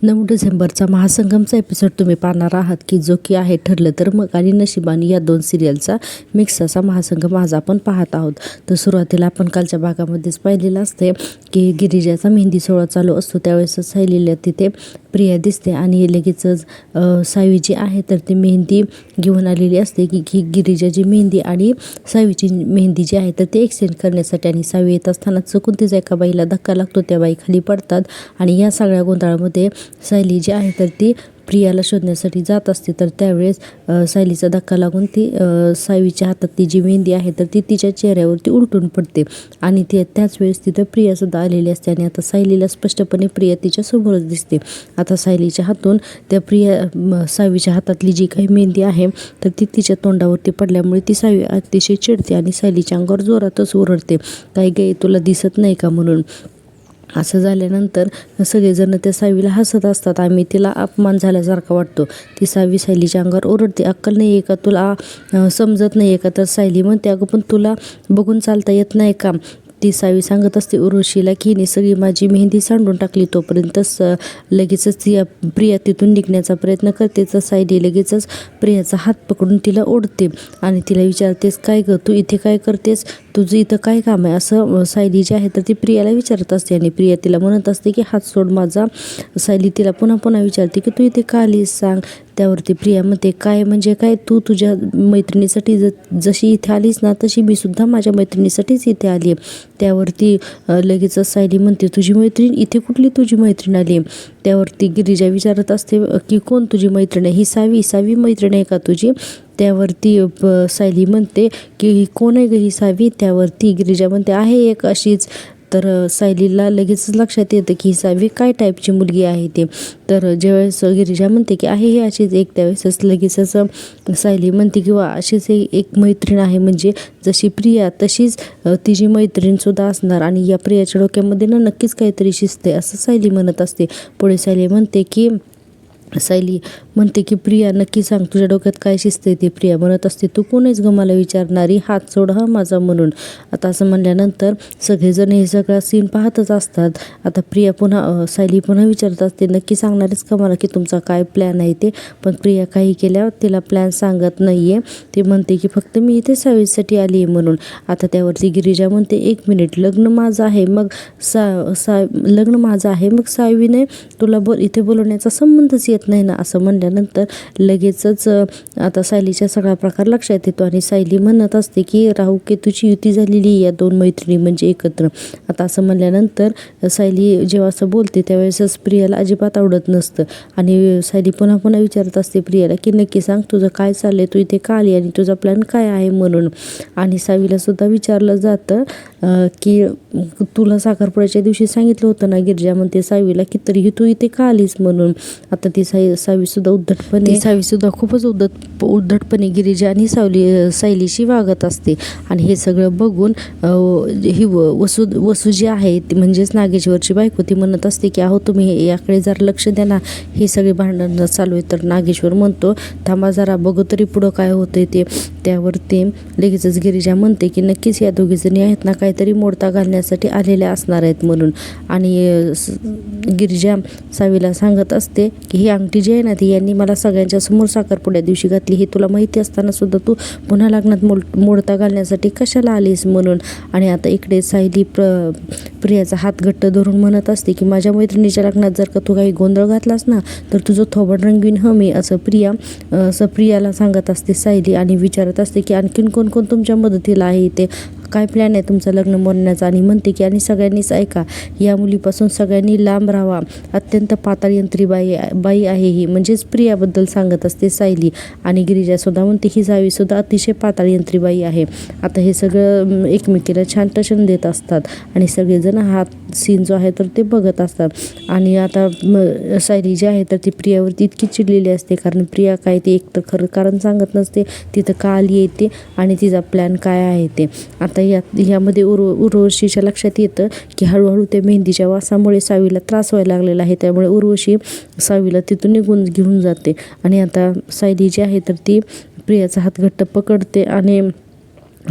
9 डिसेंबरचा महासंगमचा एपिसोड तुम्ही पाहणार आहात की जो की आहे ठरलं तर मग आणि नशिबानी या 2 सिरियलचा मिक्स असा महासंगम आज आपण पाहत आहोत. तर सुरुवातीला आपण कालच्या भागामध्येच पाहिलेलं असते की गिरिजाचा मेहंदी सोहळा चालू असतो त्यावेळेस सायलीला तिथे प्रिया दिसते आणि लगेचच सावी जी आहे तर ती मेहंदी घेऊन आलेली असते की गिरिजाची मेहंदी आणि सावीची मेहंदी जी आहे तर ते एक्सचेंज करण्यासाठी. आणि सावी येत असताना चुकून तिचा एका बाईला धक्का लागतो, त्या बाई खाली पडतात आणि या सगळ्या गोंधळामध्ये सायली जी आहे तर ती प्रियाला शोधण्यासाठी जात असते. तर त्यावेळेस सायलीचा धक्का लागून ती सावीच्या हातात ती जी मेहंदी आहे तर ती तिच्या चेहऱ्यावरती उलटून पडते आणि त्याच वेळेस तिथं प्रियासुद्धा आलेली असते आणि आता सायलीला स्पष्टपणे प्रिया तिच्या समोरच दिसते. आता सायलीच्या हातून त्या सावीच्या हातातली जी काही मेहंदी आहे तर ती तिच्या तोंडावरती पडल्यामुळे ती सावी अतिशय चिडते आणि सायलीच्या अंगावर जोरातच ओरडते, काही गे तुला दिसत नाही का म्हणून. असं झाल्यानंतर सगळेजण त्या सावीला हसत असतात आणि तिला अपमान झाल्यासारखा वाटतो. ती सावी सायलीच्या अंगावर ओरडते, अक्कल नाही आहे का तुला, समजत नाही आहे का. तर सायली म्हणते, अगं पण तुला बघून चालता येत नाही का. ती सावी सांगत असते उर्वशीला की हिने सगळी माझी मेहंदी सांडून टाकली. तोपर्यंतच लगेचच ती प्रिया तिथून निघण्याचा प्रयत्न करते. तर सायली लगेचच प्रियाचा हात पकडून तिला ओढते आणि तिला विचारतेस, काय ग तू इथे काय करतेस, तुझं इथं काय काम आहे, असं सायली जी आहे तर ती प्रियाला विचारत असते. आणि प्रिया तिला म्हणत असते की हात सोड माझा. सायली तिला पुन्हा पुन्हा विचारते की तू इथे का आलीस सांग. त्यावरती प्रिया म्हणते, काय म्हणजे काय, तू तुझ्या मैत्रिणीसाठी जशी इथे आलीस ना तशी मी सुद्धा माझ्या मैत्रिणीसाठीच इथे आली आहे. त्यावरती लगेचच सायली म्हणते, तुझी मैत्रीण इथे कुठली तुझी मैत्रीण आली आहे. त्यावरती गिरिजा विचारत असते की कोण तुझी मैत्रीण आहे, ही सावी मैत्रीण आहे का तुझी. त्यावरती सायली म्हणते की कोण आहे ग ही सावी. त्यावरती गिरिजा म्हणते, आहे एक अशीच. तर सायलीला लगेचच लक्षात येतं की ही सावी काय टाईपची मुलगी आहे ते. तर ज्यावेळेस गिरिजा म्हणते की आहे ही अशीच एक, त्यावेळेसच लगेचच सायली म्हणते किंवा अशीच एक मैत्रीण आहे, म्हणजे जशी प्रिया तशीच तिची मैत्रीणसुद्धा असणार आणि या प्रियाच्या डोक्यामध्ये ना नक्कीच काहीतरी शिजते असं सायली म्हणत असते. पुढे सायली म्हणते की प्रिया नक्की सांग तुझ्या डोक्यात काय शिजते ते. प्रिया म्हणत असते, तू कोणीच ग मला विचारणारी, हात सोड हा माझा म्हणून. आता असं म्हणल्यानंतर सगळेजण हे सगळा सीन पाहतच असतात. आता सायली पुन्हा विचारत असते, नक्की सांगणारच का मला की तुमचा काय प्लॅन आहे ते. पण प्रिया काही केल्यावर तिला प्लॅन सांगत नाही आहे. ती म्हणते की फक्त मी इथे सावीसाठी आली आहे म्हणून. आता त्यावरती गिरिजा म्हणते, 1 मिनिट, लग्न माझं आहे मग सावीने तुला इथे बोलवण्याचा संबंधच येत नाही ना. असं म्हणल्यानंतर लगेचच आता सायलीचा सगळा प्रकार लक्षात येतो आणि सायली म्हणत असते की राहू केतूची युती झालेली या 2 मैत्रिणी म्हणजे एकत्र. आता असं म्हणल्यानंतर सायली जेव्हा असं बोलते त्यावेळेसच प्रियाला अजिबात आवडत नसतं आणि सायली पुन्हा पुन्हा विचारत असते प्रियाला की नक्की सांग तुझं काय चाललंय, तू इथे का आली आणि तुझा प्लॅन काय आहे म्हणून. आणि सावीला सुद्धा विचारलं जातं की तुला साखरपुड्याच्या दिवशी सांगितलं होतं ना. गिरिजा म्हणते सावीला की तरीही तू इथे का आलीस म्हणून. आता ती सावीसुद्धा खूपच उद्धटपणे गिरिजा आणि सायलीशी वागत असते. आणि हे सगळं बघून ही वसू जी आहे ती म्हणजेच नागेश्वरची बायको ती म्हणत असते की अहो तुम्ही याकडे जरा लक्ष द्या ना, हे सगळे भांडणं चालू आहे. तर नागेश्वर म्हणतो, थांबा जरा बघू तरी पुढं काय होतंय ते. त्यावरती लगेचच गिरिजा म्हणते की नक्कीच या दोघीजणी आहेत ना काहीतरी मोडता घालण्यासाठी आलेल्या असणार आहेत म्हणून. आणि गिरिजा सावीला सांगत असते की ही अंगठी जी आहे ना ती यांनी मला सगळ्यांच्या समोर साखरपुड्या दिवशी घातली, हे तुला माहिती असताना सुद्धा तू पुन्हा लग्नात मोडता घालण्यासाठी कशाला आलीस म्हणून. आणि आता इकडे सायली प्रियाचा हात घट्ट धरून म्हणत असते की माझ्या मैत्रिणीच्या लग्नात जर का तू काही गोंधळ घातलास ना तर तुझं थोबड रंगवीन मी, असं प्रियाला सांगत असते सायली. आणि विचारत असते की आणखीन कोण कोण तुमच्या मदतीला आहे ते, काय प्लॅन आहे तुमचं लग्न मोडण्याचा. आणि म्हणते की आणि सगळ्यांनीच ऐका, या मुलीपासून सगळ्यांनी लांब राहावा, अत्यंत पाताळयंत्री बाई आहे ही, म्हणजेच प्रियाबद्दल सांगत असते सायली. आणि गिरिजासुद्धा म्हणते ही सावीसुद्धा अतिशय पाताळयंत्री बाई आहे. आता हे सगळं एकमेकीला छान टशन देत असतात आणि सगळेजण हा सीन जो आहे तर ते बघत असतात. आणि आता सायली जी आहे तर ती प्रियावरती इतकी चिडलेली असते कारण प्रिया काय ते एक तर खरं कारण सांगत नसते, तिथं का आली येते आणि तिचा प्लॅन काय आहे ते. आता यामध्ये उर्वशीच्या लक्षात येतं की हळूहळू त्या मेहंदीच्या वासामुळे सावीला त्रास व्हायला लागलेला आहे. त्यामुळे उर्वशी सावीला तिथून निघून घेऊन जाते. आणि आता सायली जी आहे तर ती प्रियाचा हात घट्ट पकडते आणि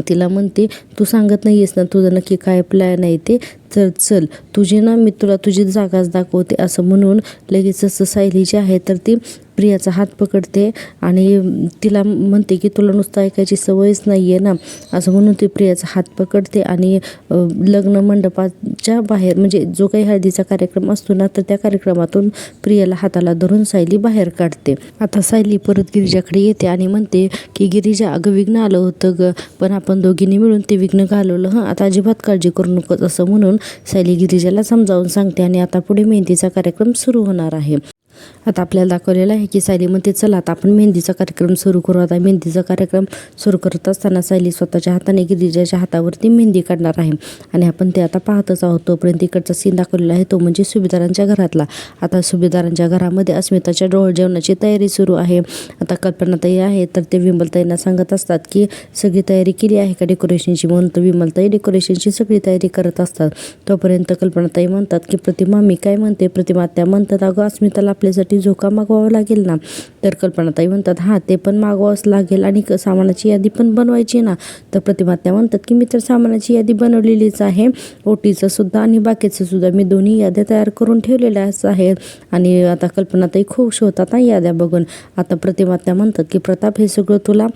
तिला म्हणते, तू सांगत नाही आहेस ना तुझं नक्की काय प्लॅन आहे ते. तर चल तुझी ना मी तुला तुझी जागाच दाखवते असं म्हणून लगेचच सायली जी आहे तर ती प्रियाचा हात पकडते आणि तिला म्हणते की तुला नुसतं ऐकायची सवयच नाही आहे ना, असं म्हणून ती प्रियाचा हात पकडते आणि लग्न मंडपाच्या बाहेर म्हणजे जो काही हळदीचा कार्यक्रम असतो ना तर त्या कार्यक्रमातून प्रियाला हाताला धरून सायली बाहेर काढते. आता सायली परत गिरिजाकडे येते आणि म्हणते की गिरिजा अगं विघ्न आलं होतं ग, पण आपण दोघींनी मिळून ते विघ्न घालवलं आता अजिबात काळजी करू नकोस असं म्हणून सायली गिरिजाला समजावून सांगते. आणि आता पुढे मेहंदीचा कार्यक्रम सुरू होणार आहे. आता आपल्याला दाखवलेलं आहे की सायली म्हणते चला आता आपण मेहंदीचा कार्यक्रम सुरू करू. आता मेहंदीचा कार्यक्रम सुरू करत असताना सायली स्वतःच्या हाताने गिरिजाच्या हातावरती मेहंदी काढणार आहे आणि आपण ते आता पाहतच आहोत. तोपर्यंत इकडचा सीन दाखवलेला आहे तो म्हणजे सुभेदारांच्या घरातला. आता सुभेदारांच्या घरामध्ये अस्मिताच्या डोहाळे जेवणाची तयारी सुरू आहे. आता कल्पनाताई आहे तर ते विमलताईंना सांगत असतात की सगळी तयारी केली आहे का डेकोरेशनची, म्हणून तर विमलताई डेकोरेशनची सगळी तयारी करत असतात. तोपर्यंत कल्पनाताई म्हणतात की प्रतिमा मी काय म्हणते, प्रतिमा त्या म्हणतात अगं अस्मिताला आपल्यासाठी झोका मागवावा लागेल ना. तर कल्पनाताई म्हणतात हां ते पण मागवावंच लागेल आणि सामानाची यादी पण बनवायची ना. तर प्रतिमा त्या म्हणतात की मी तर सामानाची यादी बनवलेलीच आहे, ओटीचं सुद्धा आणि बाकीचं सुद्धा मी दोन्ही याद्या तयार करून ठेवलेल्याच आहेत. आणि आता कल्पनाताई खुश होतात ना याद्या बघून. आता प्रतिमा त्या म्हणतात की प्रताप हे सगळं तुला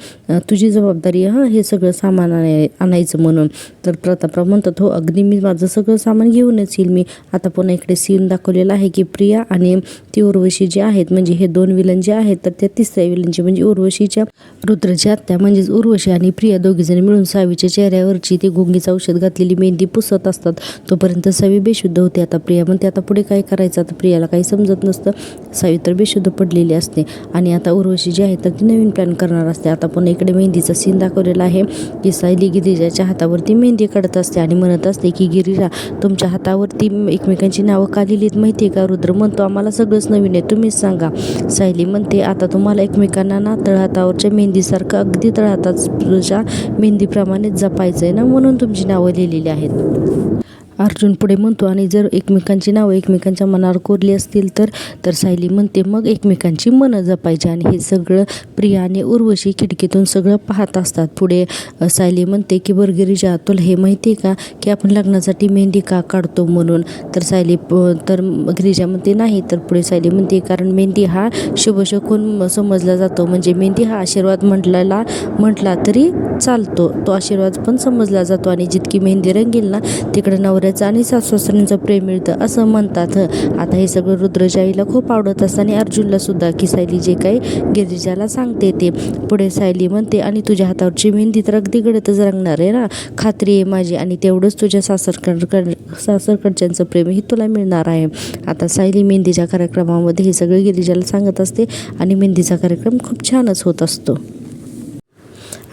तुझी जबाबदारी हां हे सगळं सामान आणायचं म्हणून. तर प्रतापराव म्हणतात हो अगदी मी माझं सगळं सामान घेऊनच येईल मी. आता पुन्हा इकडे सीन दाखवलेला आहे की प्रिया आणि ती उर्वशी जे आहेत म्हणजे हे दोन विलन जे आहेत तर त्या तिसऱ्या विलनची म्हणजे उर्वशीच्या रुद्रची आत्या म्हणजेच उर्वशी आणि प्रिया दोघीजणी मिळून सावीच्या चेहऱ्यावरची ती गुंगीचं औषध घातलेली मेहंदी पुसत असतात. तोपर्यंत सावी बेशुद्ध होते. आता प्रिया म्हणते आता पुढे काय करायचं. आता प्रियाला काही समजत नसतं, सावी तर बेशुद्ध पडलेली असते आणि आता उर्वशी जी आहे तर ती नवीन प्लॅन करणार असते. आता पुन्हा इकडे मेहंदीचा सीन दाखवलेला आहे की सायली गिरिजाच्या हातावरती मेहंदी काढत असते आणि म्हणत असते की गिरिजा तुमच्या हातावरती एकमेकांची नावं का लिहिलीत माहिती आहे का. रुद्र म्हणतो आम्हाला सगळंच नवीन आहे तुम्हीच सांगा. सायली म्हणते आता तुम्हाला एकमेकांना ना तळहातावरच्या मेहंदीसारखं अगदी तळहाताच्या मेहंदीप्रमाणेच जपायचं आहे ना, म्हणून तुमची नावं लिहिलेली आहेत. अर्जुन पुढे म्हणतो आणि जर एकमेकांची नावं एकमेकांच्या मनावर कोरली असतील तर सायली म्हणते मग एकमेकांची मनं जपायची. आणि हे सगळं प्रिया आणि उर्वशी खिडकीतून सगळं पाहत असतात. पुढे सायली म्हणते की बरं गिरिजा तुला हे माहिती आहे का की आपण लग्नासाठी मेहंदी का काढतो म्हणून. तर सायली तर गिरिजा म्हणते नाही. तर पुढे सायली म्हणते कारण मेहंदी हा शुभशकुन समजला जातो, म्हणजे मेहंदी हा आशीर्वाद म्हटला तरी चालतो, तो आशीर्वाद पण समजला जातो आणि जितकी मेहंदी रंगेल ना तिकडे नवऱ्याचं आणि सासू-सासऱ्यांचं प्रेम मिळतं असं म्हणतात. आता हे सगळं रुद्रच्या आईला खूप आवडत असतं आणि अर्जुनला सुद्धा की सायली जे काही गिरिजाला सांगते ते. पुढे सायली म्हणते आणि तुझ्या हातावरची मेहंदी तर अगदी गडतच रंगणार आहे ना, खात्री आहे माझी, आणि तेवढंच तुझ्या सासरकडच्यांचं प्रेमही तुला मिळणार आहे. आता सायली मेहंदीच्या कार्यक्रमामध्ये हे सगळं गिरिजाला सांगत असते आणि मेहंदीचा कार्यक्रम खूप छानच होत असतो.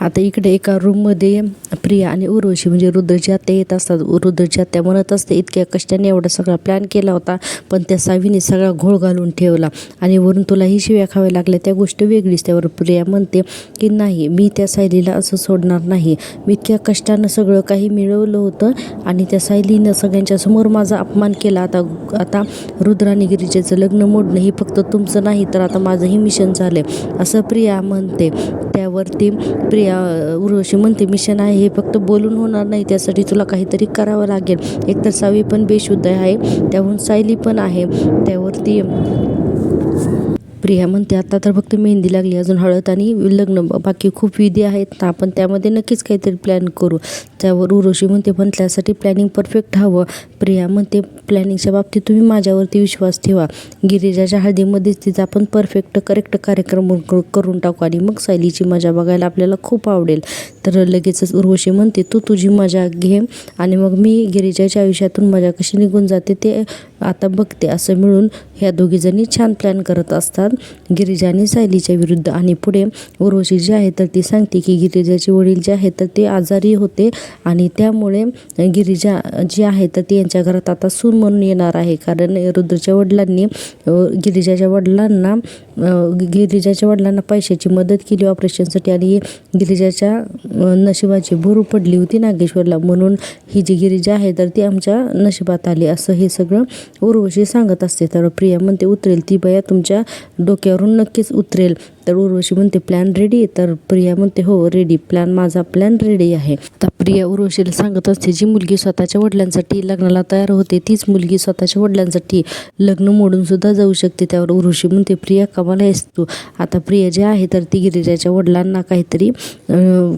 आता इकडे एका रूममध्ये प्रिया आणि उर्वशी म्हणजे रुद्रची आत्या येत असतात. रुद्रची आत्या म्हणत असते इतक्या कष्टाने एवढा सगळा प्लॅन केला होता पण त्या सावीने सगळा घोळ घालून ठेवला आणि वरून तुलाही शिव्या खाव्या लागल्या, त्या गोष्ट वेगळीच. त्यावर प्रिया म्हणते की नाही मी त्या सायलीला असं सोडणार नाही, मी इतक्या कष्टानं सगळं काही मिळवलं होतं आणि त्या सायलीनं सगळ्यांच्या समोर माझा अपमान केला. आता रुद्र आणि गिरिजेचं लग्न मोडणं ही फक्त तुमचं नाही तर आता माझंही मिशन झालं असं प्रिया म्हणते. त्यावरती उर्वशी म्हणते मिशन आहे हे फक्त बोलून होणार नाही, त्यासाठी तुला काहीतरी करावं लागेल. एकतर सावी पण बेशुद्ध आहे, त्याहून सायली पण आहे. त्यावरती प्रिया म्हणते आता तर फक्त मेहंदी लागली, अजून हळद आणि लग्न बाकी खूप विधी आहेत ना, आपण त्यामध्ये नक्कीच काहीतरी प्लॅन करू. त्यावर उर्वशी म्हणते पण त्यासाठी प्लॅनिंग परफेक्ट हवं. प्रिया म्हणते प्लॅनिंगच्या बाबतीत तुम्ही माझ्यावरती विश्वास ठेवा, गिरिजाच्या हळदीमध्येच तिचा आपण करेक्ट कार्यक्रम करून टाकू आणि मग सायलीची मजा बघायला आपल्याला खूप आवडेल. तर लगेचच उर्वशी म्हणते तू तुझी मजा घे आणि मग मी गिरिजाच्या आयुष्यातून मजा कशी निघून जाते ते आता बघते. असं मिळून ह्या दोघीजणी छान प्लॅन करत असतात गिरिजा आणि सायलीच्या विरुद्ध. आणि पुढे उर्वशी जी आहे तर ती सांगते की गिरिजाचे वडील जे आहेत तर ते आजारी होते आणि त्यामुळे गिरिजा जी आहे तर ती यांच्या घरात आता सून म्हणून येणार आहे. कारण रुद्रच्या वडिलांनी गिरिजाच्या वडिलांना पैशाची मदत केली ऑपरेशनसाठी आणि गिरिजाच्या नशिबाची भूर पडली होती नागेश्वरला, म्हणून ही जी गिरिजा आहे तर ती आमच्या नशिबात आली असं हे सगळं उर्वशी सांगत असते. तर प्रिया म्हणते उतरेल ती बया तुमच्या डोक्यावरून नक्कीच उतरेल. तर उर्वशी म्हणते प्लॅन रेडी, तर प्रिया म्हणते हो रेडी, माझा प्लॅन रेडी आहे. आता प्रिया उर्वशीला सांगत असते जी मुलगी स्वतःच्या वडिलांसाठी लग्नाला तयार होते तीच मुलगी स्वतःच्या वडिलांसाठी लग्न मोडून सुद्धा जाऊ शकते. त्यावर उर्वशी म्हणते प्रिया कमाल आहेस तू. आता प्रिया जे आहे तर ती गिरिजाच्या वडिलांना काहीतरी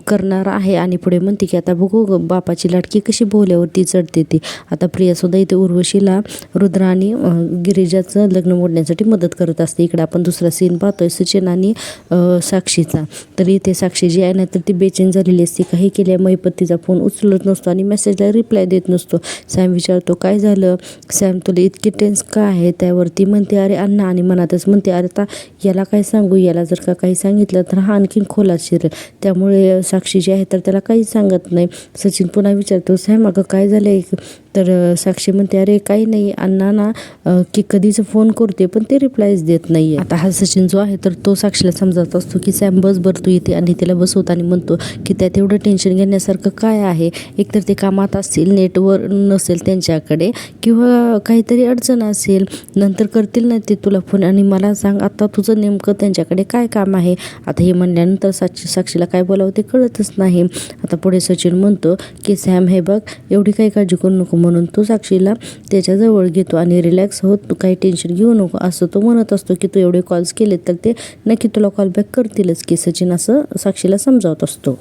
करणार आहे आणि पुढे म्हणते की आता बघू बापाची लाटकी कशी भोवल्यावरती चढते ती. आता प्रिया सुद्धा इथे उर्वशीला रुद्र आणि गिरिजाचं लग्न मोडण्यासाठी मदत करत असते. इकडे आपण दुसरा सीन पाहतोय सचिन आणि साक्षीचा. तर इथे साक्षी जी आहे ना तर ती बेचैन झालेली असते. काही केल्या महिपतीचा फोन उचलत नसतो आणि मेसेजला रिप्लाय देत नसतो. सॅम विचारतो काय झालं सॅम, तुला इतकी टेन्स का आहे. त्यावरती म्हणते अरे अण्णा, आणि मनातच म्हणते अरे आता याला काय सांगू, याला जर का काही सांगितलं तर हा आणखीन खोलात शिरेल. त्यामुळे साक्षी जी आहे तर त्याला काहीच सांगत नाही. सचिन पुन्हा विचारतो सॅम अगं काय झालंय. तर साक्षी म्हणते अरे काही नाही, अण्णा ना की कधीच फोन करते पण ते रिप्लायच देत नाही. आता हा सचिन जो आहे तर तो साक्षीला समजत असतो की सॅम बस भर तू इथे, आणि तिला बसवत आणि म्हणतो की त्यात एवढं टेन्शन घेण्यासारखं काय आहे. एकतर ते कामात असतील, नेटवर्क नसेल त्यांच्याकडे, किंवा काहीतरी अडचण असेल, नंतर करतील ना ते तुला फोन, आणि मला सांग आता तुझं नेमकं त्यांच्याकडे काय काम आहे. आता हे म्हणल्यानंतर साक्षीला काय बोलावं ते कळतच नाही. आता पुढे सचिन म्हणतो की सॅम हे बघ एवढी काही काळजी करू नको, म्हणून तो साक्षीला त्याच्याजवळ घेतो आणि रिलॅक्स होत तू काही टेन्शन घेऊ नको असं तो म्हणत असतो की तू एवढे कॉल्स केले तर ते नक्की तुला कॉल बॅक करतीलच की सचिन, असं साक्षीला समजावत असतो.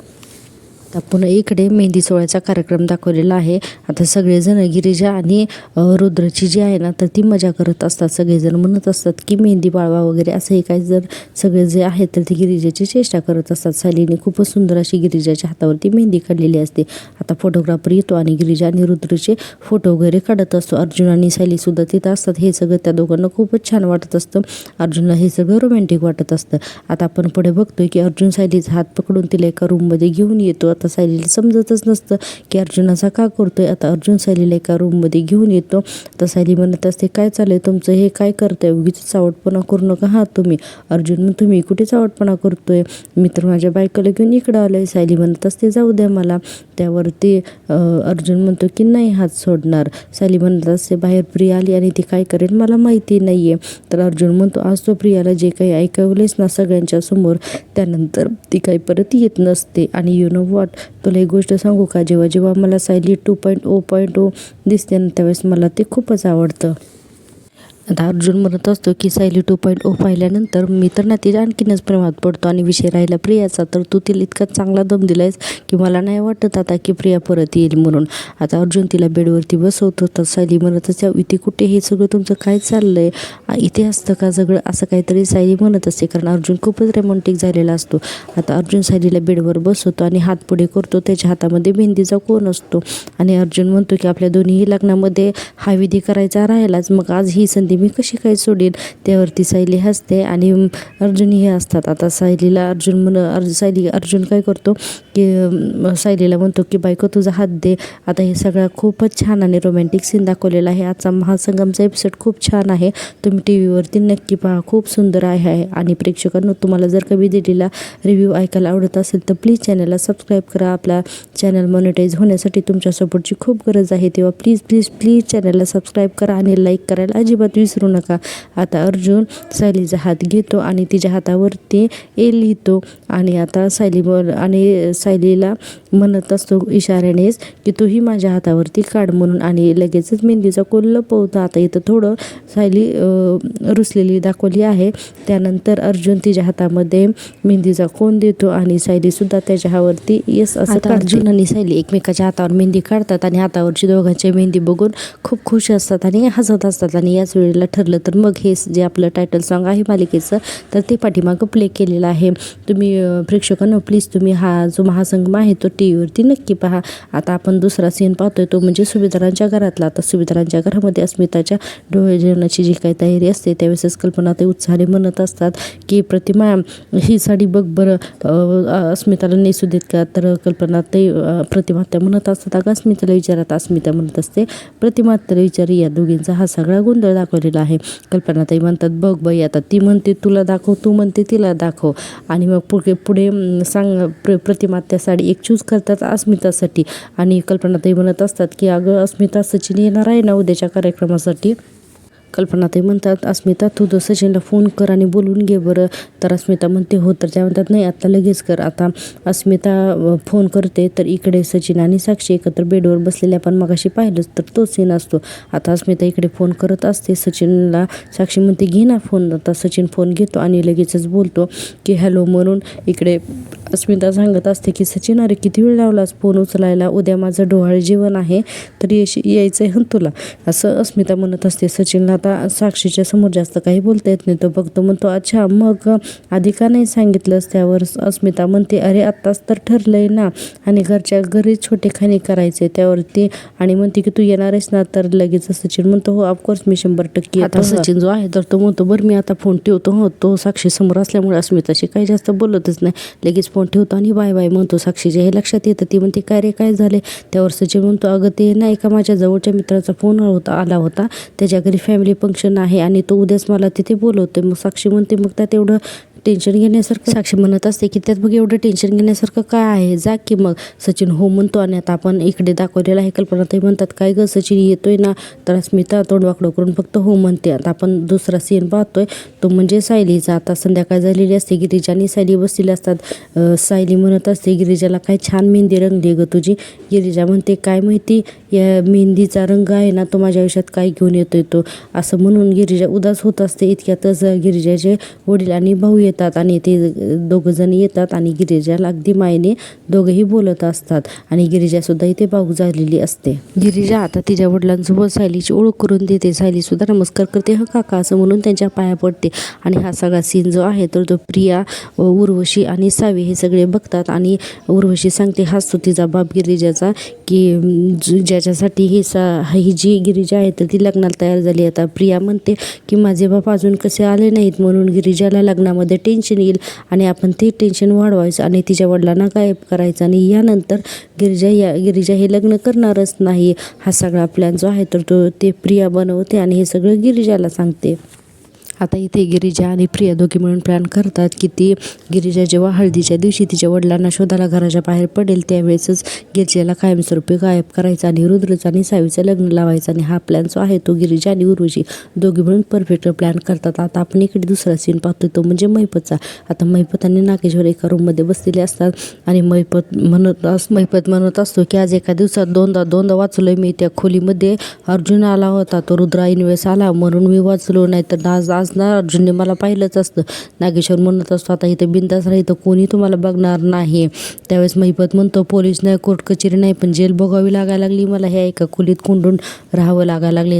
आता पुन्हा इकडे मेहंदी सोहळ्याचा कार्यक्रम दाखवलेला आहे. आता सगळेजण गिरिजा आणि रुद्रची जी आहे ना तर ती मजा करत असतात. सगळेजण म्हणत असतात की मेहंदी बाळवा वगैरे असं हे काही जर सगळे जे आहेत तर ती गिरिजाची चेष्टा करत असतात. सायलीने खूपच सुंदर अशी गिरिजाच्या हातावरती मेहंदी काढलेली असते. आता फोटोग्राफर येतो आणि गिरिजा आणि रुद्रचे फोटो वगैरे काढत असतो. अर्जुन आणि सायलीसुद्धा तिथं असतात. हे सगळं त्या दोघांना खूपच छान वाटत असतं. अर्जुनला हे सगळं रोमॅन्टिक वाटत असतं. आता आपण पुढे बघतोय की अर्जुन सायलीचा हात पकडून तिला एका रूममध्ये घेऊन येतो. आता सायलीला समजतच नसतं की अर्जुन असा का करतोय. आता अर्जुन सायलीला एका रूममध्ये घेऊन येतो. आता सायली म्हणत असते काय चाललंय तुमचं, हे काय करताय, उगीच चावटपणा करू नका हा तुम्ही. अर्जुन म्हणतो मी कुठे चावटपणा करतोय, मी तर माझ्या बायकोला घेऊन इकडं आलोय. सायली म्हणत असते जाऊ द्या मला. त्यावरती अर्जुन म्हणतो की नाही हात सोडणार. सायली म्हणत असते बाहेर प्रिया आली आणि ती काय करेल मला माहिती नाहीये. तर अर्जुन म्हणतो आज तो प्रियाला जे काही ऐकवलेस ना सगळ्यांच्या समोर, त्यानंतर ती काही परत येत नसते. आणि यू नो व्हॉट, तुला एक गोष्ट सांगू का, जेव्हा जेव्हा मला सायली 2.0 दिसते ना त्यावेळेस मला ते खूपच आवडतं. आता अर्जुन म्हणत असतो की सायली 2.0 पाहिल्यानंतर मी तर ना तिच्या आणखीनच प्रेमात पडतो. आणि विषय राहिला प्रियाचा, तर तू तिला इतका चांगला दम दिलायस की मला नाही वाटत आता की प्रिया परत येईल म्हणून. आता अर्जुन तिला बेडवरती बसवतो. तर सायली म्हणत असते इथे कुठे, हे सगळं तुमचं काय चाललंय, इथे असतं का सगळं, असं काहीतरी सायली म्हणत असते. कारण अर्जुन खूपच रोमॅन्टिक झालेला असतो. आता अर्जुन सायलीला बेडवर बसवतो आणि हात पुढे करतो. त्याच्या हातामध्ये मेहंदीचा कोन असतो आणि अर्जुन म्हणतो की आपल्या दोन्हीही लग्नामध्ये हा विधी करायचा राहिलाच, मग आज ही संधी मी कशी काय सोडेन. त्यावरती सायली हसते आणि अर्जुनही हसतात. आता सायलीला अर्जुन काय करतो की सायलीला म्हणतो की बायको तुझा हात दे. आता हे सगळं खूपच छान आणि रोमॅन्टिक सीन दाखवलेला आहे. आजचा महासंगमचा एपिसोड खूप छान आहे. तुम्ही TV वरती नक्की पहा, खूप सुंदर आहे. आणि प्रेक्षकांनो तुम्हाला जर कधी दिलेला रिव्ह्यू ऐकायला आवडत असेल तर प्लीज चॅनलला सबस्क्राईब करा. आपला चॅनल मॉनिटाईज होण्यासाठी तुमच्या सपोर्टची खूप गरज आहे. तेव्हा प्लीज चॅनलला सबस्क्राईब करा आणि लाईक करायला अजिबात विसरू नका. आता अर्जुन सायलीचा हात घेतो आणि तिच्या हातावरती लिहितो आणि आता सायलीला म्हणत असतो इशाऱ्यानेच की तूही माझ्या हातावरती काढ म्हणून, आणि लगेचच मेहंदीचा कोन लपवतो. आता इथं थोडं सायली रुसलेली दाखवली आहे. त्यानंतर अर्जुन तिच्या हातामध्ये मेहंदीचा कोन देतो आणि सायलीसुद्धा त्याच्या हातावरती येस असं. अर्जुन आणि सायली एकमेकाच्या हातावर मेहंदी काढतात आणि हातावरची दोघांची मेहंदी बघून खूप खुश असतात आणि हसत असतात. आणि याच वेळेला ठरलं तर मग हे जे आपलं टायटल सॉन्ग आहे मालिकेचं तर ते पाठीमागं प्ले केलेलं आहे. तुम्ही प्रेक्षकांनो प्लीज तुम्ही हा जो महासंगम आहे तो TV वरती नक्की पहा. आता आपण दुसरा सीन पाहतोय तो म्हणजे सुभेदारांच्या घरातला. आता सुभेदारांच्या घरामध्ये अस्मिताच्या डोळे जेवणाची जी काही तयारी असते त्यावेळेस कल्पना ते उत्साहाने म्हणत असतात की प्रतिमा ही साडी बघ बरं, अस्मिताला नेसू देत का. तर कल्पना ते प्रतिमा त्या म्हणत असतात अगं अस्मिताला विचारत. अस्मिता म्हणत असते प्रतिमा त्याला विचार. या दोघींचा हा सगळा गोंधळ दाखवलेला आहे. कल्पनाताई म्हणतात बघ बाई, आता ती म्हणते तुला दाखव, तू म्हणते तिला दाखव. आणि मग पुढे प्रतिमा त्या साडी एक चूज करतात अस्मितासाठी. आणि कल्पनाताई म्हणत असतात की अगं अस्मिता सचिन येणार आहे ना उद्याच्या कार्यक्रमासाठी. कल्पनाताई म्हणतात, अस्मिता तू सचिनला फोन कर आणि बोलून घे बरं. तर अस्मिता म्हणते हो. तर त्या म्हणतात नाही आत्ता लगेच कर. आता अस्मिता फोन करते तर इकडे सचिन आणि साक्षी एकत्र बेडवर बसलेल्या आपण मगाशी पाहिलंच तर तो सीन असतो. आता अस्मिता इकडे फोन करत असते सचिनला. साक्षी म्हणते घे ना फोन. आता सचिन फोन घेतो आणि लगेचच बोलतो की हॅलो म्हणून. इकडे अस्मिता सांगत असते की सचिन अरे किती वेळ लावलास फोन उचलायला, उद्या माझं डोहाळे जेवण आहे तर यायचं आहे तुला, असं अस्मिता म्हणत असते. सचिनला आता साक्षीच्या समोर जास्त काही बोलता येत नाही. तो बघतो म्हणतो अच्छा मग आधी का नाही सांगितलंस. त्यावर अस्मिता म्हणते अरे आत्ताच तर ठरलंय ना आणि घरच्या घरी छोटे खाणे करायचे. त्यावरती आणि म्हणते की तू येणार आहेस ना. तर लगेच सचिन म्हणतो हो ऑफकोर्स मी 100% आता सचिन जो आहे तर तो म्हणतो बरं मी आता फोन ठेवतो. हो तो साक्षी समोर असल्यामुळे अस्मिताशी काही जास्त बोलतच नाही. लगेच फोन ठेवतो आणि बाय बाय म्हणतो. साक्षीच्या हे लक्षात येतं. ती म्हणते काय रे काय झाले. त्यावर सचिन म्हणतो अगं ते नाही का माझ्या जवळच्या मित्राचा फोन आला होता, त्याच्या घरी फॅमिली फंक्शन आहे आणि तो उद्याच मला तिथे बोलवतोय. मग साक्षी म्हणते मग त्यात एवढं टेन्शन घेण्यासारखं. साक्षी म्हणत असते की त्यात मग एवढं टेन्शन घेण्यासारखं काय आहे, जा की मग. सचिन हो म्हणतो आणि आता आपण इकडे दाखवलेलं आहे. कल्पनाताई म्हणतात काय गं सचिन येतोय ना. तर अस्मिता तोंड वाकडं करून फक्त हो म्हणते. आता आपण दुसरा सीन पाहतोय तो म्हणजे सायलीचा. आता संध्याकाळ झालेली असते. गिरिजा आणि सायली बसलेली असतात. सायली म्हणत असते गिरिजाला काय छान मेहंदी रंगली गं तुझी. गिरिजा म्हणते काय माहिती या मेहंदीचा रंग आहे ना तो माझ्या आयुष्यात काय घेऊन येतोय तो, असं म्हणून गिरिजा उदास होत असते. इतक्यातच गिरिजाचे वडील आणि भाऊ येतात आणि ते दोघं जण येतात आणि गिरिजाला अगदी मायेने दोघंही बोलत असतात आणि गिरिजासुद्धा इथे भावूक झालेली असते. गिरिजा आता तिच्या वडिलांसोबत सायलीची ओळख करून देते. सायली सुद्धा नमस्कार करते ह काका असं म्हणून त्यांच्या पाया पडते. आणि हा सगळा सीन जो आहे तर तो प्रिया, उर्वशी आणि सावी हे सगळे बघतात आणि उर्वशी सांगते हाच तो तिचा बाप गिरिजाचा की ज्याच्यासाठी ही जी गिरिजा आहे तर ती लग्नाला तयार झाली. आता प्रिया म्हणते की माझे बाप अजून कसे आले नाहीत म्हणून गिरिजाला लग्नामध्ये टेन्शन येईल आणि आपण ते टेन्शन वाढवायचं आणि तिच्या वडिलांना गायब करायचं आणि यानंतर गिरिजा हे लग्न करणारच नाही. हा सगळा प्लॅन जो आहे तर ते प्रिया बनवते आणि हे सगळं गिरिजाला सांगते. आता इथे गिरिजा आणि प्रिया दोघी मिळून प्लॅन करतात की ती गिरिजा जेव्हा हळदीच्या दिवशी तिच्या वडिलांना शोधायला घराच्या बाहेर पडेल त्यावेळेसच गिरिजाला कायमस्वरूपी गायब करायचं आणि रुद्रचं आणि सावीचं लग्न लावायचं. आणि हा प्लॅन जो आहे तो गिरिजा आणि उर्वशी दोघी मिळून परफेक्ट प्लॅन करतात. आता आपण इकडे दुसरा सीन पाहतो तो म्हणजे मैपतचा. आता मैपत आणि नागेश्वर एका रूममध्ये बसलेले असतात आणि मैपत म्हणत असतो की आज एका दिवसात दोनदा वाचलोय मी. त्या खोलीमध्ये अर्जुन आला होता, तो रुद्र ऐनवेळेस आला म्हणून मी वाचलो, नाही तर आज ना अर्जुनने मला पाहिलंच असतं. नागेश्वर म्हणत असतो आता इथे बिंदास राहितं कोणी तुम्हाला बघणार नाही. त्यावेळेस मैपत म्हणतो पोलीस नाही, कोर्ट कचेरी नाही, पण जेल भोगावी लागायला लागली मला. ह्या एका खोलीत कोंडून राहावं लागायला लागले.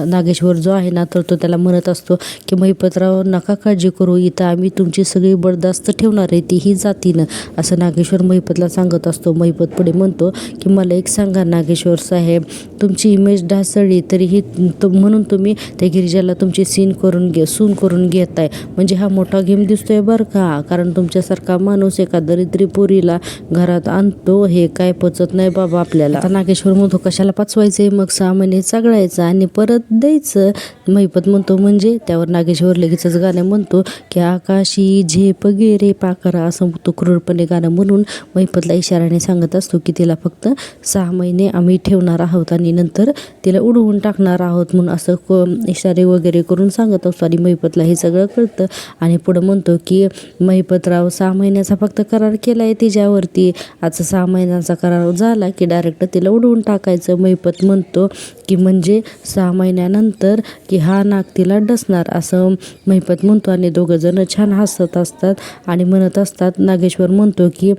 नागेश्वर जो आहे ना तर तो त्याला म्हणत असतो की मैपतराव नका काळजी करू, इथं आम्ही तुमची सगळी बरदास्त ठेवणार आहे तीही जातीनं, असं नागेश्वर मैपतला सांगत असतो. मैपत पुढे म्हणतो की मला एक सांगा नागेश्वर साहेब, तुमची इमेज ढासळली तरीही म्हणून तुम्ही त्या गिरिजाला तुमची सून करून घेताय, म्हणजे हा मोठा गेम दिसतोय बरं का. कारण तुमच्यासारखा माणूस एका दरिद्री पोरीला घरात आणतो हे काय पचत नाही बाबा आपल्याला. आता नागेश्वर म्हणतो कशाला पचवायचंय, मग 6 महिने चगळायचं आणि परत द्यायचं. मैपत म्हणतो म्हणजे. त्यावर नागेश्वर लगेचच गाणं म्हणतो की आकाशी झेप गेरे पाखरा, असं तो क्रूरपणे गाणं म्हणून मैपतला इशाऱ्याने सांगत असतो की तिला फक्त 6 महिने आम्ही ठेवणार आहोत आणि नंतर तिला उडवून टाकणार आहोत म्हणून असं इशारे वगैरे करून सांगत असतो. आणि मैपतला हे सगळं कळतं आणि पुढं म्हणतो की मैपतराव 6 महिन्याचा फक्त करार केला आहे तिच्यावरती, आज 6 महिन्याचा करार झाला की डायरेक्ट तिला उडवून टाकायचं. मैपत म्हणतो की म्हणजे 6 महिन्यानंतर की हा नाग तिला डसणार, असं मैपत म्हणतो आणि दोघं जण छान हसत असतात आणि म्हणत असतात. नागेश्वर म्हणतो की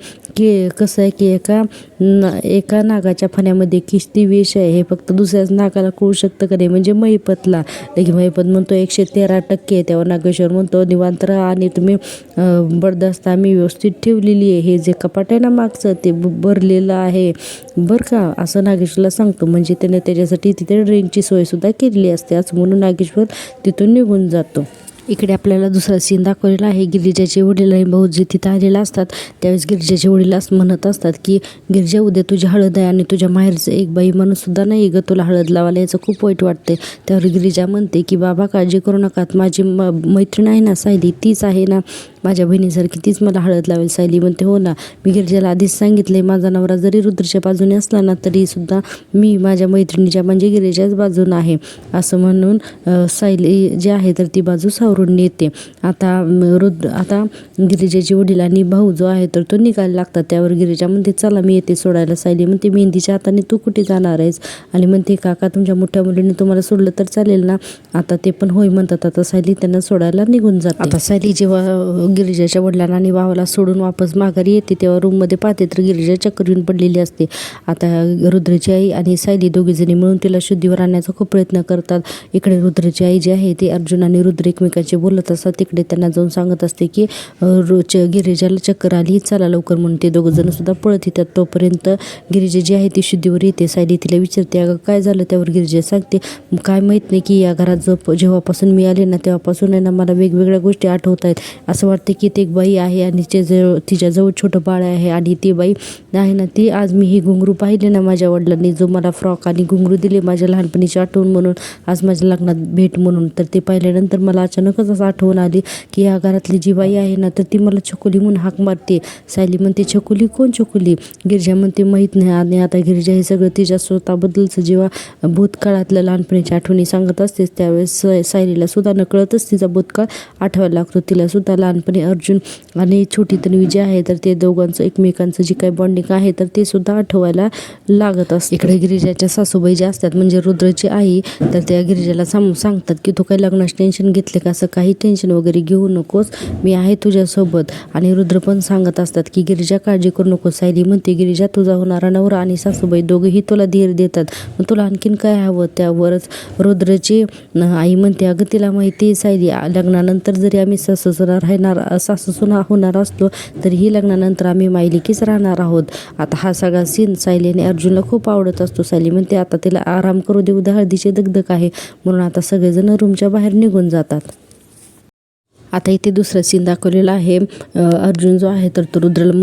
कसं आहे की एका नागाच्या फण्यामध्ये किती विष आहे हे फक्त दुसऱ्याच नागाला कळू शकतं का नाही, म्हणजे मैपतला. लगे मैपत म्हणतो 113%. त्यावर नागेश्वर म्हणतो निवांत राहा आणि तुम्ही बरदास्त आम्ही व्यवस्थित ठेवलेली आहे, हे जे कपाट आहे ना मागचं ते भरलेलं आहे बरं का, असं नागेश्वरला सांगतो. म्हणजे त्याने त्याच्यासाठी तिथे ड्रिंकची सोयसुद्धा केलेली असते, असं म्हणून नागेश्वर तिथून निघून जातो. इकडे आपल्याला दुसरा सीन दाखवलेला आहे. गिरिजाचे वडील आणि भाऊ जे तिथं आलेला असतात त्यावेळेस गिरिजाचे वडील असं म्हणत असतात की गिरिजा उद्या तुझी हळद आहे आणि तुझ्या माहेरचं एक बाई माणूससुद्धा नाही गं तुला हळद लावायला, याचं खूप वाईट वाटते. त्यावर गिरिजा म्हणते की बाबा काळजी करू नका, माझी मैत्रीण आहे ना सायली तीच आहे ना माझ्या बहिणीसारखी तीच मला हळद लावेल. सायली म्हणते हो ना, मी गिरिजाला आधीच सांगितले माझा नवरा जरी रुद्रच्या बाजूने असला ना तरी सुद्धा मी माझ्या मैत्रिणीच्या म्हणजे गिरिजाच्याच बाजून आहे असं म्हणून सायली जी आहे तर ती बाजू सावरून येते. आता गिरिजाची वडील आणि भाऊ जो आहे तर तो निघायला लागतात. त्यावर गिरिजा म्हणते चला मी येते सोडायला. सायली म्हणते मेहंदीच्या हाताने तू कुठे जाणार आहेस आणि म्हणते काका तुमच्या मोठ्या मुलीने तुम्हाला सोडलं तर चालेल ना. आता ते पण होय म्हणतात. आता सायली त्यांना सोडायला निघून जाते. आता सायली जेव्हा गिरिजाच्या वडिलांना आणि भावाला सोडून वापस माघारी येते तेव्हा रूममध्ये पाहते तर गिरिजा चक्कर येऊन पडलेली असते. आता रुद्रची आई आणि सायली दोघीजणी मिळून तिला शुद्धीवर आणण्याचा खूप प्रयत्न करतात. इकडे रुद्रची आई जी आहे ती अर्जुन आणि रुद्र एकमेकांशी बोलत असतात. तिकडे त्यांना जाऊन सांगत असते की गिरिजाला चक्कर आली चला लवकर म्हणून ते दोघं जण सुद्धा पळत येतात. तोपर्यंत गिरिजा जी आहे ती शुद्धीवर येते. सायली तिला विचारते अगं काय झालं. त्यावर गिरिजा सांगते काय माहीत नाही की या घरात जेव्हापासून मी आले ना तेव्हापासून आहे ना मला वेगवेगळ्या गोष्टी आठवत आहेत. असं वाटते की ती एक बाई आहे आणि तिच्याजवळ छोटं बाळ आहे आणि ती बाई आहे ना ती आज मी ही घुंगरू पाहिले ना माझ्या वडिलांनी जो मला फ्रॉक आणि घुंगरू दिले माझ्या लहानपणीची आठवण म्हणून आज माझ्या लग्नात भेट म्हणून तर ते पाहिल्यानंतर मला अचानकच असं आठवण आली की या घरातली जी बाई आहे ना तर ती मला छकुली म्हणून हाक मारते. सायली म्हणते छकुली कोण छकुली. गिरिजा म्हणते माहीत नाही. आणि आता गिरिजा हे सगळं तिच्या स्वतःबद्दलचं जेव्हा भूतकाळातल्या लहानपणीच्या आठवणी सांगत असतेच त्यावेळेस सायलीला सुद्धा नकळतच तिचा भूतकाळ आठवायला लागतो. तिला सुद्धा लहानपणी अर्जुन आणि छोटी तन्वी जी आहे तर ते दोघांचं एकमेकांचं जे काही बॉन्डिंग आहे तर ते सुद्धा आठवायला लागत असते. इकडे गिरिजाच्या सासूबाई ज्या असतात म्हणजे रुद्रची आई तर त्या गिरिजाला सांगतात की तू काही लग्नाचं टेन्शन घेतले का. असं काही टेन्शन वगैरे घेऊ नकोस मी आहे तुझ्यासोबत. आणि रुद्र पण सांगत असतात की गिरिजा काळजी करू नको. सायली म्हणते गिरिजा तुझा होणारा नवरा आणि सासूबाई दोघेही तुला धीर देतात मग तुला आणखीन काय हवं. त्यावरच रुद्रची आई म्हणते अगं तिला माहिती आहे सायली लग्नानंतर जरी आम्ही सासू सुना होणार असलो तरी ही लग्नानंतर आम्ही मायलिकीच राहणार आहोत. आता हा सगळा सीन सायली आणि अर्जुनला खूप आवडत असतो. सायली म्हणते आता तिला आराम करू दे उद्या हळदीची दगदग आहे म्हणून आता सगळेजण रूमच्या बाहेर निघून जातात. आता इथे दुसरं सीन दाखवलेलं आहे. अर्जुन जो आहे तर तो रुद्रला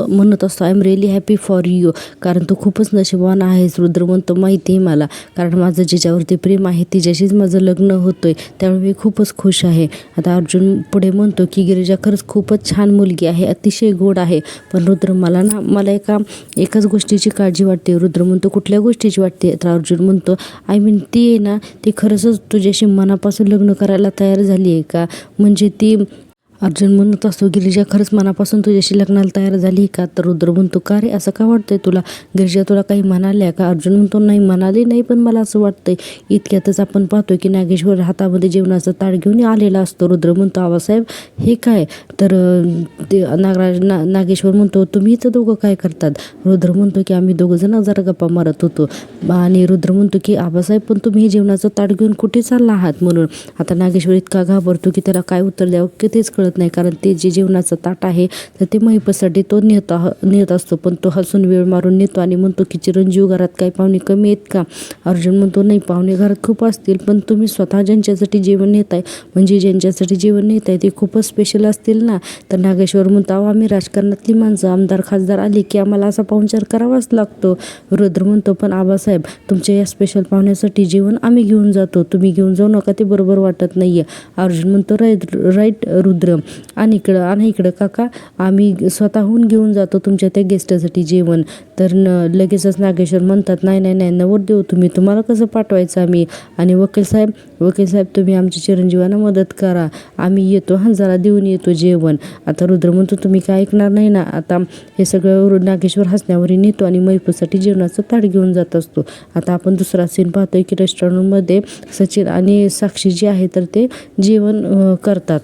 म्हणत असतो I am really happy for you कारण तू खूपच नशीबवान आहेस. रुद्र म्हणतो माहिती आहे मला कारण माझं जिच्यावरती प्रेम आहे तिच्याशीच माझं लग्न होतोय त्यामुळे मी खूपच खुश आहे. आता अर्जुन पुढे म्हणतो की गिरिजा खरंच खूपच छान मुलगी आहे अतिशय गोड आहे पण रुद्र मला एकाच गोष्टीची काळजी वाटते. रुद्र म्हणतो कुठल्या गोष्टीची वाटते. तर अर्जुन म्हणतो आय मीन ती आहे ना ती खरंच तुझ्याशी मनापासून लग्न करायला तयार झाली आहे का. म्हणजे ती अर्जुन म्हणत असतो गिरिजा खरंच मनापासून तुझ्याशी लग्नाला तयार झाली का. तर रुद्र म्हणतो का रे असं का वाटतंय तुला. गिरिजा तुला काही म्हणाल्या का. अर्जुन म्हणतो नाही म्हणाले नाही पण मला असं वाटतंय. इतक्यातच आपण पाहतो की नागेश्वर हातामध्ये जेवणाचा ताट घेऊन आलेला असतो. रुद्र म्हणतो आबासाहेब हे काय. तर ते नागेश्वर म्हणतो तुम्ही इथं दोघं काय करतात. रुद्र म्हणतो की आम्ही दोघं जण जरा गप्पा मारत होतो. आणि रुद्र म्हणतो की आबासाहेब पण तुम्ही हे जेवणाचं ताट घेऊन कुठे चालला आहात म्हणून. आता नागेश्वर इतका घाबरतो की त्याला काय उत्तर द्यावं की तेच कळत नाही कारण ते जे जेवणाचं ताट आहे तर ते महिपसाठी तो नेत असतो पण तो हसून वेळ मारून नेतो आणि म्हणतो की चिरंजीव घरात काही पाहुणे कमी आहेत का. अर्जुन म्हणतो नाही पाहुणे घरात खूप असतील पण तुम्ही स्वतः ज्यांच्यासाठी जेवण नेताय म्हणजे ज्यांच्यासाठी जेवण नेताय ते खूपच स्पेशल असतील ना. तर नागेश्वर म्हणतो अहो आम्ही राजकारणातली माणसं आमदार खासदार आले की आम्हाला असा पाहुणचार करावाच लागतो. रुद्र म्हणतो पण आबासाहेब तुमच्या या स्पेशल पाहुण्यासाठी जेवण आम्ही घेऊन जातो तुम्ही घेऊन जाऊ नका ते बरोबर वाटत नाहीये. अर्जुन म्हणतो राईट रुद्र आणि इकडं काका आम्ही स्वतःहून घेऊन जातो तुमच्या त्या गेस्टसाठी जेवण. तर लगेचच नागेश्वर म्हणतात नाही नवरदेव तुम्हाला कसं पाठवायचं आम्ही. आणि वकील साहेब तुम्ही आमच्या चिरंजीवांना मदत करा आम्ही येतो जरा देऊन येतो जेवण. आता रुद्र म्हणतो तुम्ही काय ऐकणार नाही ना. आता हे सगळं नागेश्वर हसण्यावरही नेतो आणि मैपूसाठी जेवणाचं ताट घेऊन जात असतो. आता आपण दुसरा सीन पाहतोय की रेस्टॉरंटमध्ये सचिन आणि साक्षी जी आहे तर ते जेवण करतात.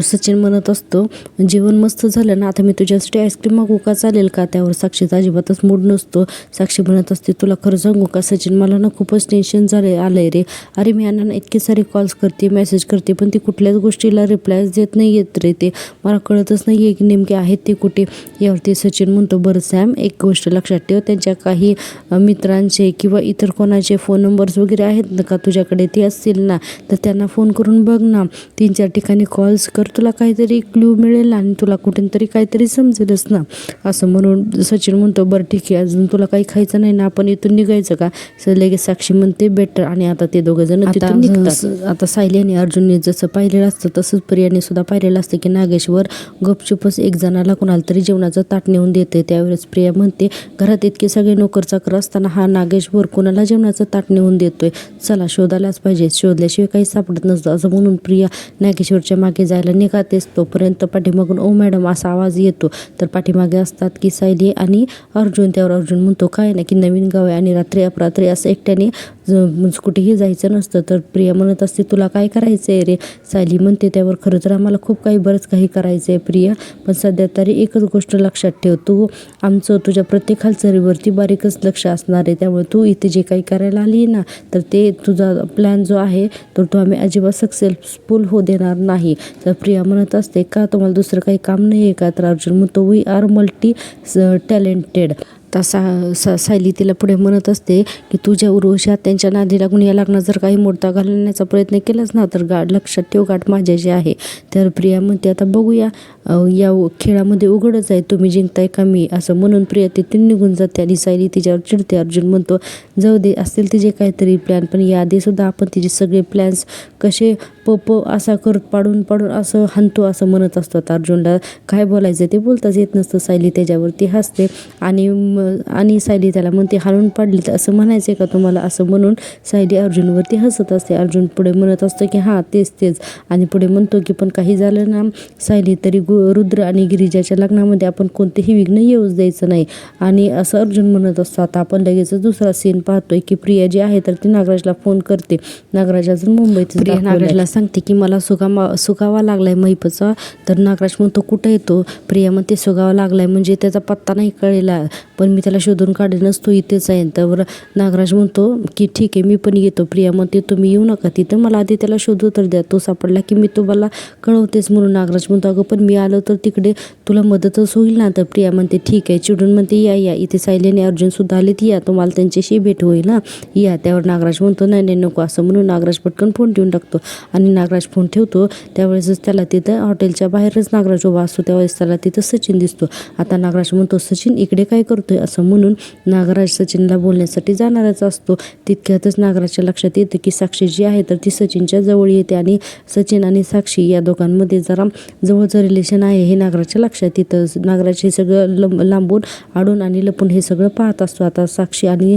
सचिन म्हणत असतो जेवण मस्त झालं ना आता मी तुझ्यासाठी आईस्क्रीम मागू का चालेल का. त्यावर साक्षीचा अजिबातच मूड नसतो. साक्षी म्हणत असते तुला खरं सांगू का सचिन मला ना खूपच टेन्शन आलंय रे. अरे मी यांना इतके सारे कॉल्स करते मेसेज करते पण ती कुठल्याच गोष्टीला रिप्लायच देत नाही येत रे. ते मला कळतच नाही आहे की नेमके आहेत ते कुठे. यावरती सचिन म्हणतो बरं सॅम एक गोष्ट लक्षात ठेव त्यांच्या काही मित्रांचे किंवा इतर कोणाचे फोन नंबर्स वगैरे आहेत ना का तुझ्याकडे ते असतील ना तर त्यांना फोन करून बघ ना 3-4 ठिकाणी कॉल कॉल्स कर, तुला काहीतरी क्ल्यू मिळेल आणि तुला कुठून काहीतरी समजेलच ना. असं म्हणून सचिन म्हणतो बरं ठीक आहे, अजून तुला काही खायचं नाही ना, आपण इथून निघायचं का. लगेच साक्षी म्हणते बेटर. आणि आता ते दोघं जण तिथून निघतात. आता सायली आणि अर्जुनने जसं पाहिलेलं असतं तसंच प्रियाने सुद्धा पाहिलेलं असतं की नागेश्वर गपचूपच एक जणाला कोणाला तरी जेवणाचं ताट नेऊन देते. त्यावेळेस प्रिया म्हणते घरात इतके सगळे नोकर चाकर असताना हा नागेश्वर कोणाला जेवणाचं ताट नेऊन देतोय, चला शोधायलाच पाहिजे, शोधल्याशिवाय काही सापडत नसतं. असं म्हणून प्रिया नागेश्वरच्या मागे जायला निघातेच. तोपर्यंत पाठीमागून ओ मॅडम असा आवाज येतो. तर पाठीमागे असतात की सायली आणि अर्जुन. त्यावर अर्जुन म्हणतो काय ना की नवीन गाव आहे आणि रात्री अपरात्री असं एकट्याने कुठेही जायचं नसतं. तर प्रिया म्हणत असते तुला काय करायचं आहे रे. सायली म्हणते त्यावर खरं तर आम्हाला खूप बरंच काही करायचं आहे प्रिया, पण सध्या तरी एकच गोष्ट लक्षात ठेव, तू आमचं तुझ्या प्रत्येक हालचालीवरती बारीकच लक्ष असणार आहे. त्यामुळे तू इथे जे काही करायला आली ना तर ते तुझा प्लॅन जो आहे तर तो आम्ही अजिबात सक्सेसफुल होऊ देणार नाही. तर प्रिया म्हणत असते का तुम्हाला दुसरं काही काम नाही आहे का. तर अर्जुन म्हणतो we are multi talented. Sayali तिला पुढे म्हणत असते की तुझ्या उर्वशात त्यांच्या नादी लागून या लग्नात जर काही मोडता घालण्याचा प्रयत्न केलाच ना तर लक्षात ठेव गाठ माझ्याची आहे. तर प्रिया म्हणते आता बघूया, या खेळामध्ये उघडच आहे, तुम्ही जिंकताय का मी. असं म्हणून प्रिया तिथून निघून जाते आणि सायली तिच्यावर चिडते. अर्जुन म्हणतो जाऊ दे असतील तिचे काहीतरी प्लॅन, पण याआधीसुद्धा आपण तिचे सगळे प्लॅन्स कसे असा करत पाडून असं हाणतो असं म्हणत असतो. तर अर्जुनला काय बोलायचं ते बोलताच येत नसतं. सायली त्याच्यावरती हसते आणि सायली त्याला म्हणते हाणून पाडली तर असं म्हणायचं का तुम्हाला. असं म्हणून सायली अर्जुनवरती हसत असते. अर्जुन पुढे म्हणत असतं की हां तेच आणि पुढे म्हणतो की पण काही झालं ना सायली तरी रुद्र आणि गिरिजाच्या लग्नामध्ये आपण कोणतेही विघ्न येऊच द्यायचं नाही. आणि असं अर्जुन म्हणत असतो. आता आपण लगेच दुसरा सीन पाहतोय की प्रिया जी आहे तर ती नागराजला फोन करते. नागराज अजून मुंबईत. प्रिया नागराजला सांगते की मला सुगावा लागलाय महिपचा. तर नागराज म्हणतो कुठं येतो. प्रिया म्हणते सुगावा लागलाय म्हणजे त्याचा पत्ता नाही कळलेला, पण मी त्याला शोधून काढेनच, तो इथेच आहे. तर नागराज म्हणतो की ठीक आहे मी पण येतो. प्रिया म्हणते तुम्ही येऊ नका तिथं, मला आधी त्याला शोधू तर द्या, तो सापडला की मी तुम्हाला कळवतेच. म्हणून नागराज म्हणतो अगं पण मी आलो तर तिकडे तुला मदतच होईल ना. तर प्रिया म्हणते ठीक आहे. चिडून म्हणते या इथे सायली आणि अर्जुन सुद्धा आलेत, या तुम्हाला त्यांच्याशी भेट होईल ना, या. त्यावर नागराज म्हणतो नाही नको. असं म्हणून नागराज पटकन फोन ठेवून टाकतो आणि नागराज फोन ठेवतो त्यावेळेसच त्याला तिथं हॉटेलच्या बाहेरच नागराज उभा असतो. त्यावेळेस त्याला तिथं सचिन दिसतो. आता नागराज म्हणतो सचिन इकडे काय करतोय. असं म्हणून नागराज सचिनला बोलण्यासाठी जाणारच असतो. तितक्यातच नागराजच्या लक्षात येतं की साक्षी जी आहे तर ती सचिनच्या जवळ येते आणि सचिन आणि साक्षी या दोघांमध्ये जरा जवळचं रिलेशन आहे हे नागराजच्या लक्षात येतं. नागराज हे सगळं लांबून आडून आणि लपून हे सगळं पाहत असतो. आता साक्षी आणि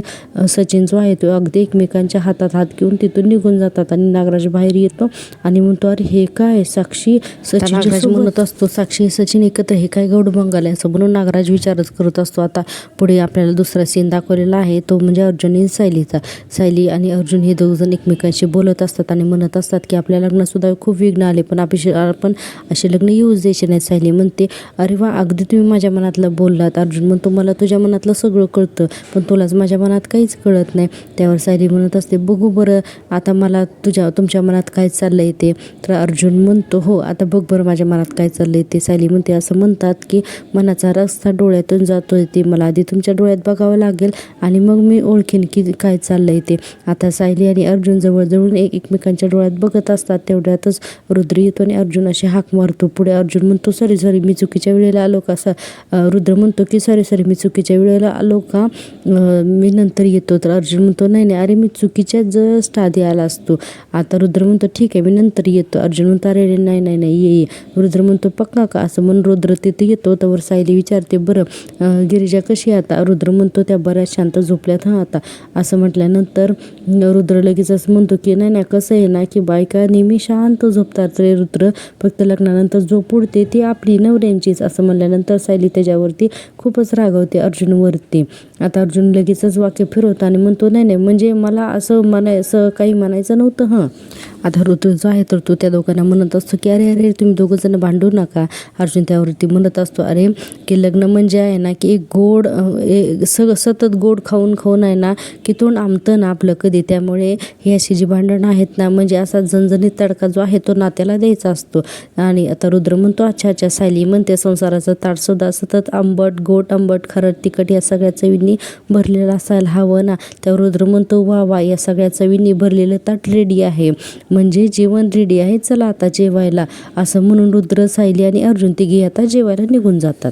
सचिन जो आहे तो अगदी एकमेकांच्या हातात हात घेऊन तिथून निघून जातात आणि नागराज बाहेर येतो आणि म्हणतो अरे हे काय साक्षी सचिन. नागराज म्हणत असतो साक्षी सचिन एकत्र हे काय गौड बंगाल असं म्हणून नागराज विचारच करत असतो. आता पुढे आपल्याला दुसरा सीन दाखवलेला आहे तो म्हणजे अर्जुन आणि सायलीचा. सायली आणि अर्जुन हे दोघजण एकमेकांशी बोलत असतात आणि म्हणत असतात की आपल्या लग्नातसुद्धा खूप विघ्न आले पण आपण असे लग्न येऊच द्यायचे नाही. सायली म्हणते अरे वा अगदी तुम्ही माझ्या मनातलं बोललात. अर्जुन म्हणतो मला तुझ्या मनातलं सगळं कळतं पण तुलाच माझ्या मनात काहीच कळत नाही. त्यावर सायली म्हणत असते बघू बरं आता मला तुमच्या मनात काय चाललंय ते. तर अर्जुन म्हणतो हो आता बघ बरं माझ्या मनात काय चाललंय ते. सायली म्हणते असं म्हणतात की मनाचा रस्ता डोळ्यातून जातोय ते मला आधी तुमच्या डोळ्यात बघावं लागेल आणि मग मी ओळखेन की काय चाललंय ते. आता सायली आणि अर्जुन जवळजवळ एकमेकांच्या डोळ्यात बघत असतात. तेवढ्यातच रुद्र येतो आणि अर्जुन असे हाक मारतो. पुढे अर्जुन म्हणतो सॉरी मी चुकीच्या वेळेला आलो का. रुद्र म्हणतो की सॉरी मी चुकीच्या वेळेला आलो का, मी नंतर येतो. तर अर्जुन म्हणतो नाही अरे मी चुकीच्या जस्ट आधी आला असतो. आता रुद्र म्हणतो ठीक आहे मी नंतर येतो. अर्जुन म्हणतो अरे नाही ये. रुद्र म्हणतो पक्का का. असं म्हणून रुद्र तिथे येतो. त्यावर सायली विचारते बरं गिरिजा कशी आता. रुद्र म्हणतो त्या बऱ्याच शांत झोपल्यात हां आता. असं म्हटल्यानंतर रुद्र लगेच असं म्हणतो की नाही कसं आहे ना की बायका नेहमी शांत झोपतात रे रुद्र, फक्त लग्नानंतर झोप उडते ती आपली नवऱ्यांचीच. असं म्हणल्यानंतर सायली त्याच्यावरती खूपच रागवते अर्जुनवरती. आता अर्जुन लगेचच वाक्य फिरवतो आणि म्हणतो नाही म्हणजे मला असं काही म्हणायचं नव्हतं हां. आता ऋतू जो आहे तर तो त्या दोघांना म्हणत असतो की अरे तुम्ही दोघंजण भांडू नका. अर्जुन त्यावरती म्हणत असतो अरे की लग्न म्हणजे आहे ना की एक गोड सतत गोड खाऊन खाऊन आहे ना की तोंड आमतं ना आपलं कधी. त्यामुळे ही अशी जी भांडणं आहेत ना म्हणजे असा झणझणीत तडका जो आहे तो नात्याला द्यायचा असतो. आणि आता रुद्र म्हणतो अच्छा अच्छा सायली म्हणते संसाराचं ताटसुद्धा सतत आंबट गोड आंबट खारट तिखट या सगळ्या चवींनी भरलेलं असायला हवं ना. त्यावर रुद्र म्हणतो वा वा या सगळ्या चवींनी भरलेलं ताट रेडी आहे, म्हणजे जेवण रेडी आहे, चला आता जेवायला. असं म्हणून रुद्र, सायली आणि अर्जुन तिघे आता जेवायला निघून जातात.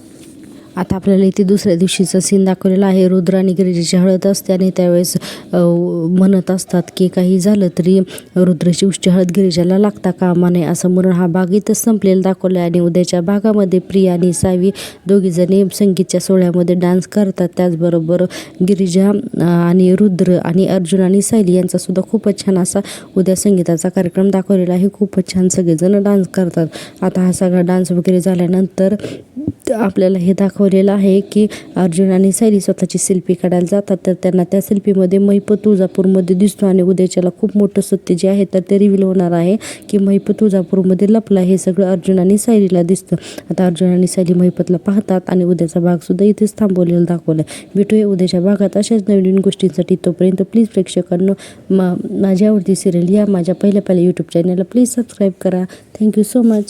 आता आपल्याला इथे दुसऱ्या दिवशीचा सीन दाखवलेला आहे. रुद्र आणि गिरिजाची हळद असते आणि त्यावेळेस म्हणत असतात की काही झालं तरी रुद्राची उष्टी हळद गिरिजाला लागता कामा नये असं म्हणून हा भाग इथंच संपलेला दाखवला आहे. आणि उद्याच्या भागामध्ये प्रिया आणि सावी दोघीजणी संगीतच्या सोहळ्यामध्ये डान्स करतात. त्याचबरोबर गिरिजा आणि रुद्र आणि अर्जुन आणि सायली यांचा सुद्धा खूपच छान असा उद्या संगीताचा कार्यक्रम दाखवलेला आहे. खूपच छान सगळेजण डान्स करतात. आता हा सगळा डान्स वगैरे झाल्यानंतर आपल्याला हे दाखवलेलं आहे की अर्जुन आणि सायली स्वतःची सेल्फी काढायला जातात. तर त्यांना त्या सेल्फीमध्ये महिपत तुळजापूरमध्ये दिसतो आणि उद्याच्याला खूप मोठं सत्य जे आहे तर ते रिव्हील होणार आहे की महिपत तुळजापूरमध्ये लपला. हे सगळं अर्जुन आणि सायलीला दिसतं. आता अर्जुन आणि सायली महिपतला पाहतात आणि उद्याचा भागसुद्धा इथेच थांबवलेला दाखवला आहे. भेटूया उद्याच्या भागात अशाच नवीन गोष्टींसाठी. तोपर्यंत प्लीज प्रेक्षकांनो माझी आवडती सिरियल या माझ्या पहिल्या यूट्यूब चॅनलला प्लीज सबस्क्राईब करा. Thank you so much.